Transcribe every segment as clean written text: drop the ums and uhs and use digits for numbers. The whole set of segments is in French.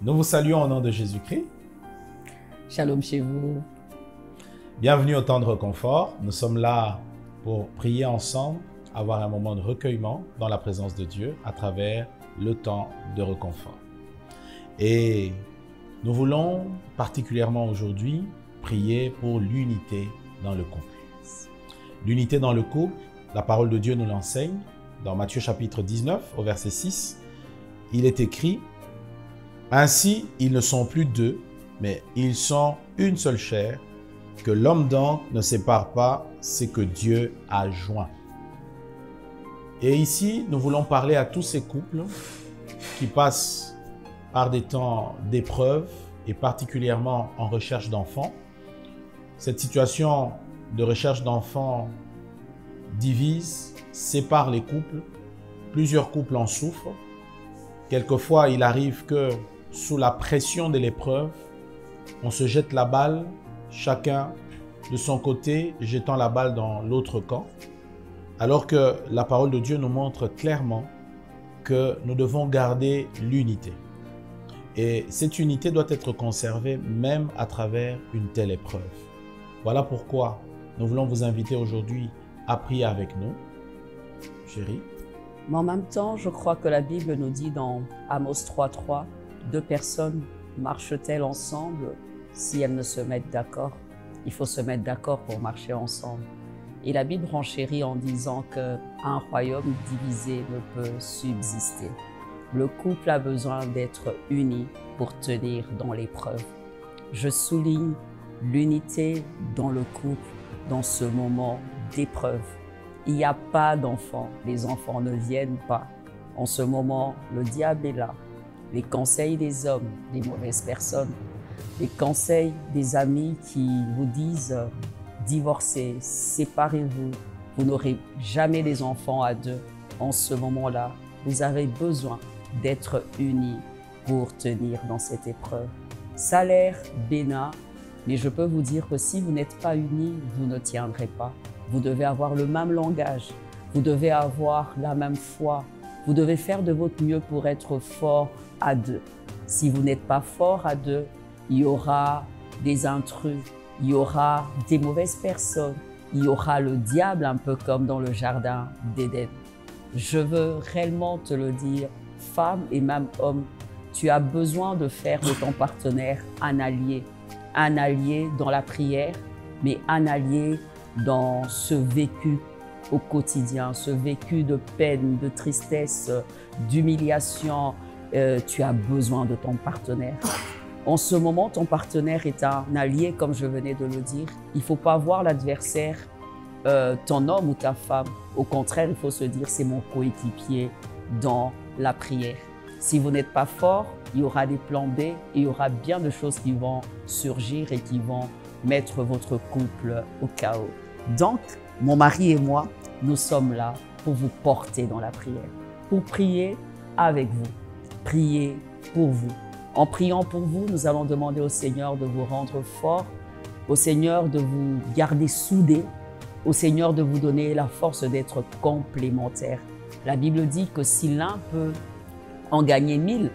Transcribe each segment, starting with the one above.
Nous vous saluons au nom de Jésus-Christ. Shalom chez vous. Bienvenue au temps de réconfort. Nous sommes là pour prier ensemble, avoir un moment de recueillement dans la présence de Dieu à travers le temps de réconfort. Et nous voulons particulièrement aujourd'hui prier pour l'unité dans le couple. L'unité dans le couple, la parole de Dieu nous l'enseigne. Dans Matthieu chapitre 19 au verset 6, il est écrit « Ainsi, ils ne sont plus deux, mais ils sont une seule chair, que l'homme donc ne sépare pas ce que Dieu a joint. » Et ici, nous voulons parler à tous ces couples qui passent par des temps d'épreuve et particulièrement en recherche d'enfants. Cette situation de recherche d'enfants divise, sépare les couples. Plusieurs couples en souffrent. Quelquefois, il arrive que sous la pression de l'épreuve, on se jette la balle, chacun de son côté, jetant la balle dans l'autre camp. Alors que la parole de Dieu nous montre clairement que nous devons garder l'unité. Et cette unité doit être conservée même à travers une telle épreuve. Voilà pourquoi nous voulons vous inviter aujourd'hui à prier avec nous. Chérie. Mais en même temps, je crois que la Bible nous dit dans Amos 3.3, deux personnes marchent-elles ensemble si elles ne se mettent d'accord? Il faut se mettre d'accord pour marcher ensemble. Et la Bible renchérit en disant qu'un royaume divisé ne peut subsister. Le couple a besoin d'être uni pour tenir dans l'épreuve. Je souligne l'unité dans le couple dans ce moment d'épreuve. Il n'y a pas d'enfants, les enfants ne viennent pas. En ce moment, le diable est là. Les conseils des hommes, des mauvaises personnes, les conseils des amis qui vous disent divorcez, séparez-vous, vous n'aurez jamais des enfants à deux. En ce moment-là, vous avez besoin d'être unis pour tenir dans cette épreuve. Ça a l'air bénin, mais je peux vous dire que si vous n'êtes pas unis, vous ne tiendrez pas. Vous devez avoir le même langage, vous devez avoir la même foi, vous devez faire de votre mieux pour être fort à deux. Si vous n'êtes pas fort à deux, il y aura des intrus, il y aura des mauvaises personnes, il y aura le diable un peu comme dans le jardin d'Éden. Je veux réellement te le dire, femme et même homme, tu as besoin de faire de ton partenaire un allié dans la prière, mais un allié dans ce vécu au quotidien, ce vécu de peine, de tristesse, d'humiliation. Tu as besoin de ton partenaire. En ce moment, ton partenaire est un allié, comme je venais de le dire. Il ne faut pas voir l'adversaire, ton homme ou ta femme. Au contraire, il faut se dire, c'est mon coéquipier dans la prière. Si vous n'êtes pas fort, il y aura des plans B et il y aura bien de choses qui vont surgir et qui vont mettre votre couple au chaos. Donc, mon mari et moi, nous sommes là pour vous porter dans la prière, pour prier avec vous, prier pour vous. En priant pour vous, nous allons demander au Seigneur de vous rendre fort, au Seigneur de vous garder soudés, au Seigneur de vous donner la force d'être complémentaires. La Bible dit que si l'un peut en gagner 1000,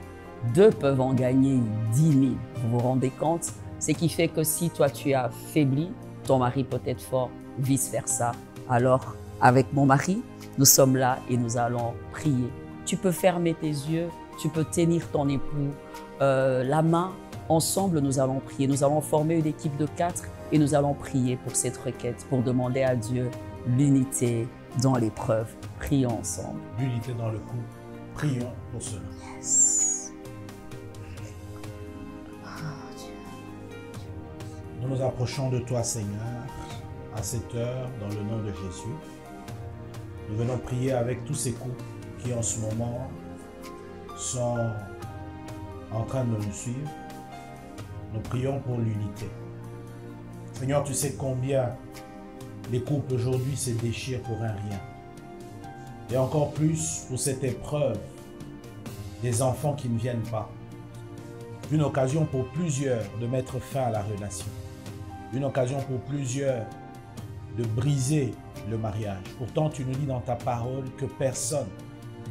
deux peuvent en gagner 10 000. Vous vous rendez compte? Ce qui fait que si toi tu as faibli, ton mari peut être fort, vice-versa. Alors, avec mon mari, nous sommes là et nous allons prier. Tu peux fermer tes yeux, tu peux tenir ton époux la main. Ensemble, nous allons prier. Nous allons former une équipe de 4 et nous allons prier pour cette requête, pour demander à Dieu l'unité dans l'épreuve. Prions ensemble. L'unité dans le couple. Prions pour cela. Yes. Nous nous approchons de toi, Seigneur, à cette heure, dans le nom de Jésus. Nous venons prier avec tous ces couples qui, en ce moment, sont en train de nous suivre. Nous prions pour l'unité. Seigneur, tu sais combien les couples aujourd'hui se déchirent pour un rien. Et encore plus pour cette épreuve des enfants qui ne viennent pas. Une occasion pour plusieurs de mettre fin à la relation. Une occasion pour plusieurs de briser le mariage. Pourtant, tu nous dis dans ta parole que personne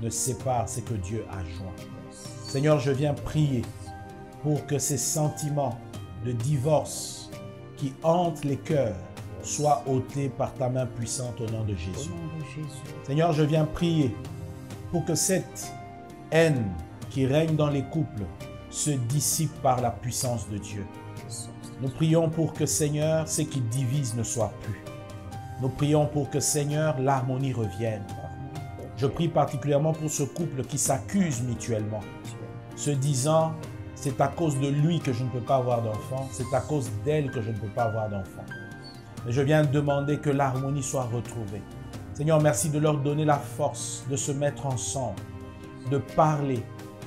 ne sépare ce que Dieu a joint. Seigneur, je viens prier pour que ces sentiments de divorce qui hantent les cœurs soient ôtés par ta main puissante au nom de Jésus. Seigneur, je viens prier pour que cette haine qui règne dans les couples se dissipe par la puissance de Dieu. Nous prions pour que, Seigneur, ce qui divise ne soit plus. Nous prions pour que, Seigneur, l'harmonie revienne. Je prie particulièrement pour ce couple qui s'accuse mutuellement, se disant, c'est à cause de lui que je ne peux pas avoir d'enfant, c'est à cause d'elle que je ne peux pas avoir d'enfant. Mais je viens demander que l'harmonie soit retrouvée. Seigneur, merci de leur donner la force de se mettre ensemble, de parler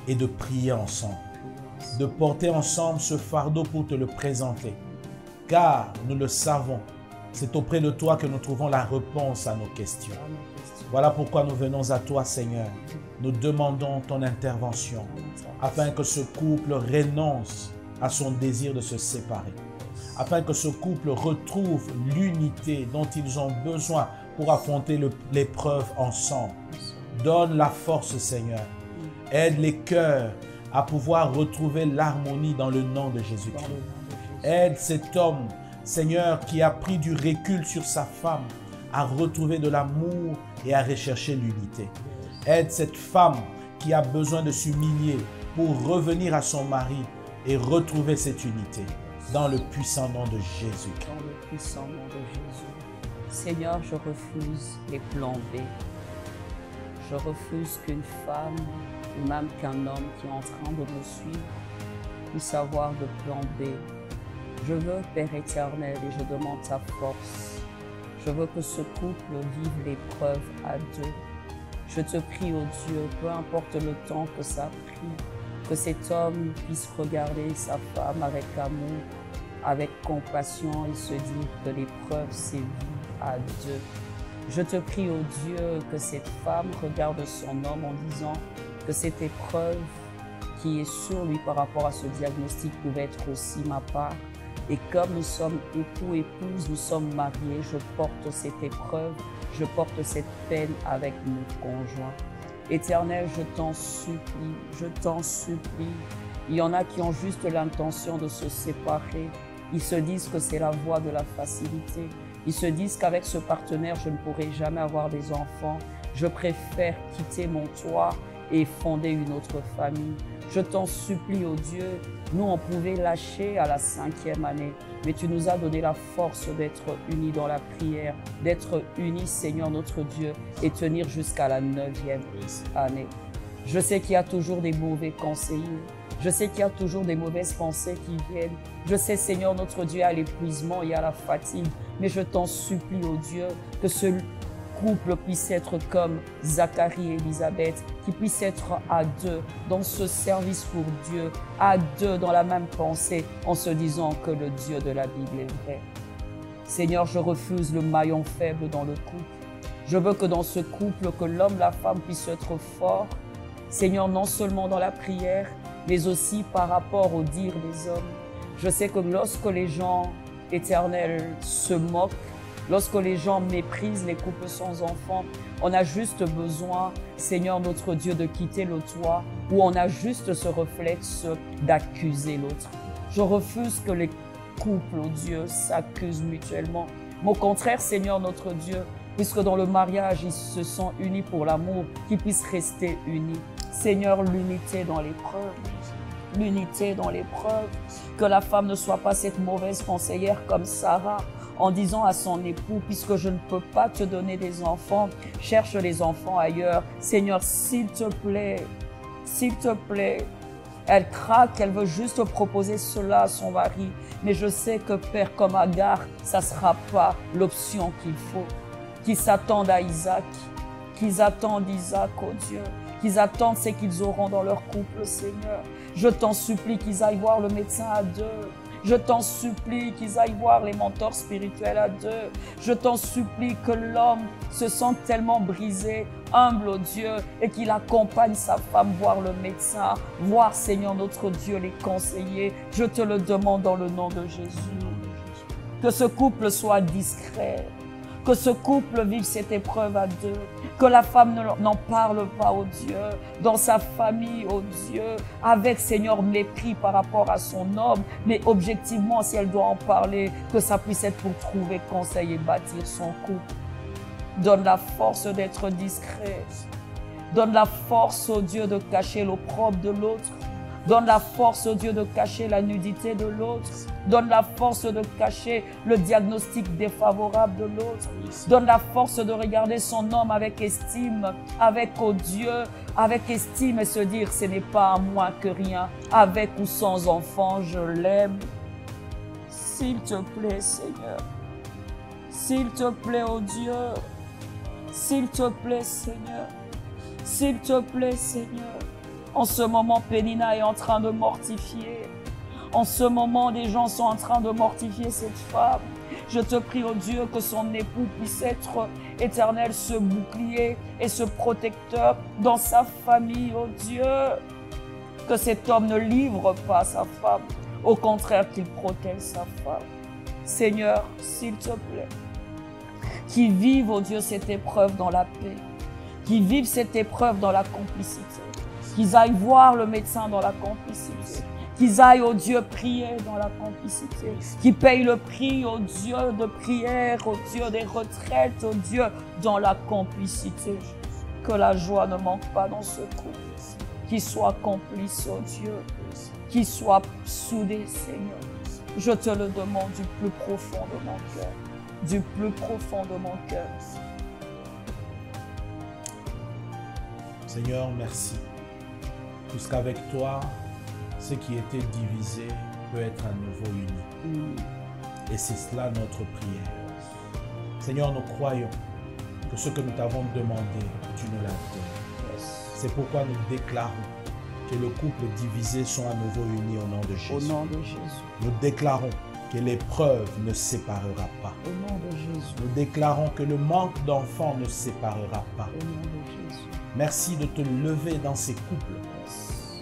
et de prier ensemble, de porter ensemble ce fardeau pour te le présenter. Car nous le savons, c'est auprès de toi que nous trouvons la réponse à nos questions. Voilà pourquoi nous venons à toi, Seigneur. Nous demandons ton intervention afin que ce couple renonce à son désir de se séparer, afin que ce couple retrouve l'unité dont ils ont besoin pour affronter l'épreuve ensemble. Donne la force, Seigneur. Aide les cœurs à pouvoir retrouver l'harmonie dans le nom de Jésus-Christ. Aide cet homme, Seigneur, qui a pris du recul sur sa femme, à retrouver de l'amour et à rechercher l'unité. Aide cette femme qui a besoin de s'humilier pour revenir à son mari et retrouver cette unité. Dans le puissant nom de Jésus. Dans le puissant nom de Jésus. Seigneur, je refuse les plans B. Je refuse qu'une femme ou même qu'un homme qui est en train de me suivre puisse avoir de plan B. Je veux, Père éternel, et je demande ta force. Je veux que ce couple vive l'épreuve à deux. Je te prie, ô Dieu, peu importe le temps que ça a pris, que cet homme puisse regarder sa femme avec amour, avec compassion et se dire que l'épreuve s'est vue à deux. Je te prie, ô Dieu, que cette femme regarde son homme en disant que cette épreuve qui est sur lui par rapport à ce diagnostic pouvait être aussi ma part. Et comme nous sommes époux, épouses, nous sommes mariés, je porte cette épreuve, je porte cette peine avec mon conjoint. Éternel, je t'en supplie, je t'en supplie. Il y en a qui ont juste l'intention de se séparer. Ils se disent que c'est la voie de la facilité. Ils se disent qu'avec ce partenaire, je ne pourrai jamais avoir des enfants. Je préfère quitter mon toit et fonder une autre famille. Je t'en supplie, ô Dieu, nous on pouvait lâcher à la 5e année, mais tu nous as donné la force d'être unis dans la prière, d'être unis, Seigneur notre Dieu, et tenir jusqu'à la 9e année. Je sais qu'il y a toujours des mauvais conseillers, je sais qu'il y a toujours des mauvaises pensées qui viennent. Je sais, Seigneur notre Dieu, à l'épuisement et à la fatigue, mais je t'en supplie, ô Dieu, que ce couple puisse être comme Zacharie et Élisabeth, qui puisse être à deux dans ce service pour Dieu, à deux dans la même pensée, en se disant que le Dieu de la Bible est vrai. Seigneur, je refuse le maillon faible dans le couple. Je veux que dans ce couple, que l'homme, la femme puisse être fort. Seigneur, non seulement dans la prière, mais aussi par rapport au dire des hommes. Je sais que lorsque les gens éternels se moquent, lorsque les gens méprisent les couples sans enfants, on a juste besoin, Seigneur notre Dieu, de quitter le toit où on a juste ce réflexe d'accuser l'autre. Je refuse que les couples, oh Dieu, s'accusent mutuellement. Mais au contraire, Seigneur notre Dieu, puisque dans le mariage, ils se sont unis pour l'amour, qu'ils puissent rester unis. Seigneur, l'unité dans l'épreuve. L'unité dans l'épreuve. Que la femme ne soit pas cette mauvaise conseillère comme Sarah, en disant à son époux, puisque je ne peux pas te donner des enfants, cherche les enfants ailleurs. Seigneur, s'il te plaît, elle craque, elle veut juste proposer cela à son mari. Mais je sais que Père, comme Agar, ça ne sera pas l'option qu'il faut. Qu'ils s'attendent à Isaac, qu'ils attendent Isaac, oh Dieu, qu'ils attendent ce qu'ils auront dans leur couple, Seigneur. Je t'en supplie qu'ils aillent voir le médecin à deux. Je t'en supplie qu'ils aillent voir les mentors spirituels à deux. Je t'en supplie que l'homme se sente tellement brisé, humble au Dieu, et qu'il accompagne sa femme voir le médecin, voir, Seigneur notre Dieu, les conseillers. Je te le demande dans le nom de Jésus. Que ce couple soit discret, Que ce couple vive cette épreuve à deux. Que la femme n'en parle pas, oh Dieu, dans sa famille, oh Dieu, avec, Seigneur, mépris par rapport à son homme. Mais objectivement, si elle doit en parler, que ça puisse être pour trouver conseil et bâtir son couple. Donne la force d'être discret. Donne la force, oh Dieu, de cacher l'opprobre de l'autre. Donne la force, oh Dieu, de cacher la nudité de l'autre. Donne la force de cacher le diagnostic défavorable de l'autre. Donne la force de regarder son homme avec estime, avec, oh Dieu, avec estime et se dire, ce n'est pas à moi que rien. Avec ou sans enfant, je l'aime. S'il te plaît, Seigneur. S'il te plaît, oh Dieu. S'il te plaît, Seigneur. S'il te plaît, Seigneur. En ce moment, Pénina est en train de mortifier. En ce moment, des gens sont en train de mortifier cette femme. Je te prie, oh Dieu, que son époux puisse être éternel, ce bouclier et ce protecteur dans sa famille, oh Dieu. Que cet homme ne livre pas sa femme. Au contraire, qu'il protège sa femme. Seigneur, s'il te plaît, qu'ils vivent, oh Dieu, cette épreuve dans la paix. Qu'ils vivent cette épreuve dans la complicité. Qu'ils aillent voir le médecin dans la complicité. Qu'ils aillent, oh Dieu, prier dans la complicité. Qu'ils payent le prix, oh Dieu, de prière, oh Dieu, des retraites, oh Dieu, dans la complicité. Que la joie ne manque pas dans ce couple. Qu'ils soient complices, oh Dieu. Qu'ils soient soudés, Seigneur. Je te le demande du plus profond de mon cœur. Du plus profond de mon cœur. Seigneur, merci. Puisqu'avec toi, ce qui était divisé peut être à nouveau uni. Et c'est cela notre prière. Seigneur, nous croyons que ce que nous t'avons demandé, tu nous l'as donné. C'est pourquoi nous déclarons que le couple divisé sont à nouveau unis au nom de Jésus. Au nom de Jésus. Nous déclarons que l'épreuve ne séparera pas. Au nom de Jésus. Nous déclarons que le manque d'enfants ne séparera pas. Au nom de Jésus. Merci de te lever dans ces couples.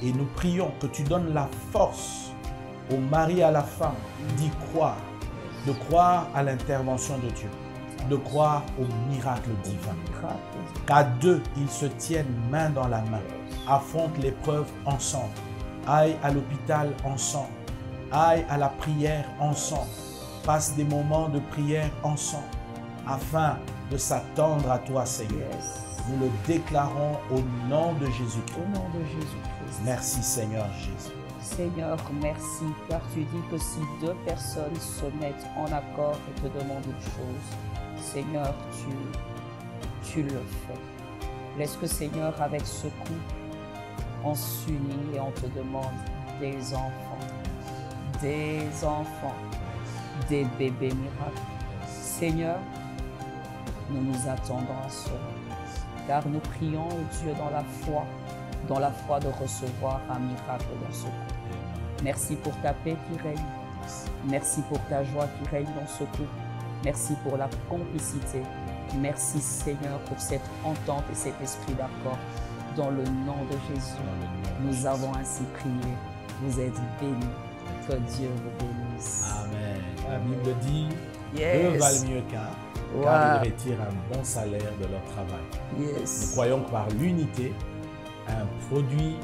Et nous prions que tu donnes la force au mari et à la femme d'y croire, de croire à l'intervention de Dieu, de croire au miracle divin. Qu'à deux, ils se tiennent main dans la main, affrontent l'épreuve ensemble, aillent à l'hôpital ensemble, aillent à la prière ensemble, passent des moments de prière ensemble, afin de s'attendre à toi, Seigneur. Nous le déclarons au nom de Jésus-Christ. Au nom de Jésus-Christ. Merci Seigneur Jésus. Seigneur, merci, car tu dis que si deux personnes se mettent en accord et te demandent une chose, Seigneur, tu le fais. Laisse que, Seigneur, avec ce couple, on s'unit et on te demande des enfants, des bébés miracles. Seigneur, nous nous attendons à cela. Car nous prions, Dieu, dans la foi de recevoir un miracle dans ce couple. Merci pour ta paix qui règne. Merci pour ta joie qui règne dans ce couple. Merci pour la complicité. Merci, Seigneur, pour cette entente et cet esprit d'accord. Dans le nom de Jésus, nous avons ainsi prié. Vous êtes bénis. Que Dieu vous bénisse. Amen. La Bible dit, deux valent mieux qu'un. Car ils retirent un bon salaire de leur travail. Nous croyons que par l'unité, un produit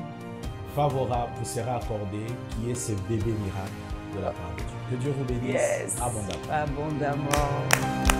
favorable vous sera accordé, qui est ce bébé miracle de la part de Dieu. Que Dieu vous bénisse abondamment. Abondamment.